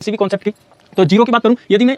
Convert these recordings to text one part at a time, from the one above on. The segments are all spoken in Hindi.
किसी भी कॉन्सेप्ट की। तो जीरो की बात करूं, यदि मैं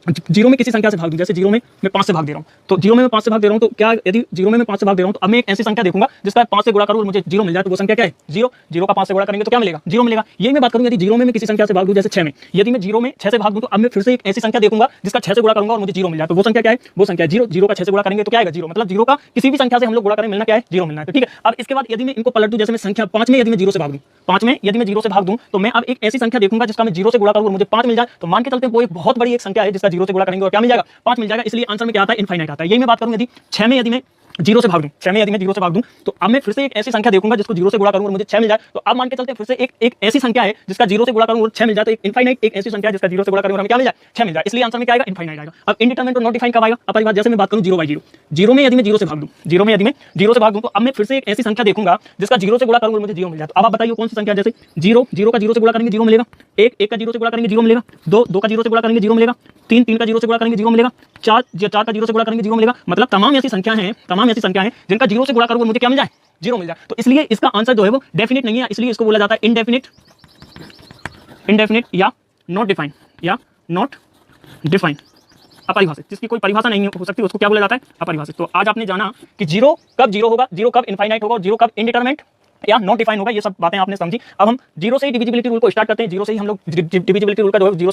जीरो में किसी संख्या से भाग दूं, जैसे जीरो में मैं 5 से भाग दे रहा हूं, तो जीरो में मैं 5 से भाग दे रहा हूं, तो क्या यदि जीरो में मैं 5 से भाग दे रहा हूं तो अब मैं एक ऐसी संख्या देखूंगा जिसका 5 से गुणा करूं और मुझे जीरो मिल जाए, तो वो संख्या क्या है? जीरो। जीरो का 5 से गुणा करेंगे तो क्या मिलेगा? जीरो मिलेगा। यही मैं बात करूं, यदि जीरो में मैं किसी संख्या से भाग दूं, जैसे 6 में, यदि मैं जीरो में 6 से भाग दूं तो अब मैं फिर से एक ऐसी संख्या देखूंगा जिसका 6 से गुणा करूंगा और मुझे जीरो मिल जाए, तो वो संख्या क्या है? वो संख्या जीरो। जीरो का 6 से गुणा करेंगे तो क्या आएगा? जीरो। मतलब जीरो का किसी भी संख्या से हम लोग गुणा करें मिलना क्या है? जीरो मिलना है। तो ठीक है, अब इसके बाद यदि मैं इनको पलट दूं, जैसे मैं संख्या 5 में यदि मैं जीरो से भाग दूं, 5 में यदि मैं जीरो से भाग दूं तो मैं अब एक ऐसी संख्या देखूंगा जिसका मैं जीरो से गुणा करूं और मुझे 5 मिल जाए, तो मान के चलते हैं वो एक बहुत बड़ी एक संख्या है जिसका जीरो से गुणा करेंगे और क्या मिल जाएगा? 5 मिल जाएगा। इसलिए आंसर में क्या आता है? इनफाइनाइट आता है। यही मैं बात करूं, यदि 6 में यदि मैं जीरो से भाग दूं, 6 में यदि मैं जीरो से भाग दूं तो अब मैं फिर से एक ऐसी संख्या देखूंगा जिसको जीरो से गुणा करूं और मुझे 6 मिल जाए, तो अब मान के चलते हैं फिर से एक ऐसी संख्या है जिसका जीरो से गुणा करूं और 6 मिल जाए, तो एक इनफाइनाइट एक ऐसी संख्या है जिसका जीरो से गुणा करूं और हमें क्या मिल जाए? 6 मिल जाए। इसलिए आंसर में क्या आएगा? इनफाइनाइट आएगा। अब इनडिटरमिनेट और नॉट डिफाइन कब आएगा? अब बात, जैसे मैं बात करूं जीरो बाई जीरो, जीरो में यदि मैं जीरो से भाग दूं, जीरो में यदि मैं जीरो से भाग दूं तो अब मैं फिर से एक ऐसी संख्या देखूंगा जिसका जीरो से गुणा करूं और मुझे जीरो मिल जाए, तो अब आप बताइए कौन सी संख्या? जैसे जीरो, जीरो का जीरो से गुणा करेंगे जीरो मिलेगा, एक का जीरो से गुणा करेंगे जीरो मिलेगा, दो का जीरो से गुणा करेंगे जीरो मिलेगा, तीन का जीरो से गुणा करेंगे जीरो मिलेगा, चार का जीरो से गुणा करेंगे जीरो मिलेगा। मतलब तमाम ऐसी संख्या हैं जिनका जीरो से गुणा करूंगा मुझे क्या मिल जाए? जीरो मिल जाए। तो इसलिए इसका आंसर जो है वो डेफिनेट नहीं है, इसलिए इसको बोला जाता है इनडेफिनिट, या नॉट डिफाइन, या नॉट डिफाइन, अपरिभाषित। जिसकी कोई परिभाषा नहीं हो सकती उसको क्या बोला जाता है? अपरिभाषित। तो आज आपने जाना कि जीरो कब जीरो होगा, जीरो कब इनफाइनाइट होगा और जीरो कब इनडिटरमिनेट या नॉट डिफाइन होगा, ये सब बातें आपने समझी। अब हम जीरो से ही डिविजिबिलिटी रूल को स्टार्ट करते हैं। जीरो से ही हम लोग डिविजिबिलिटी रूल का जो है जीरो से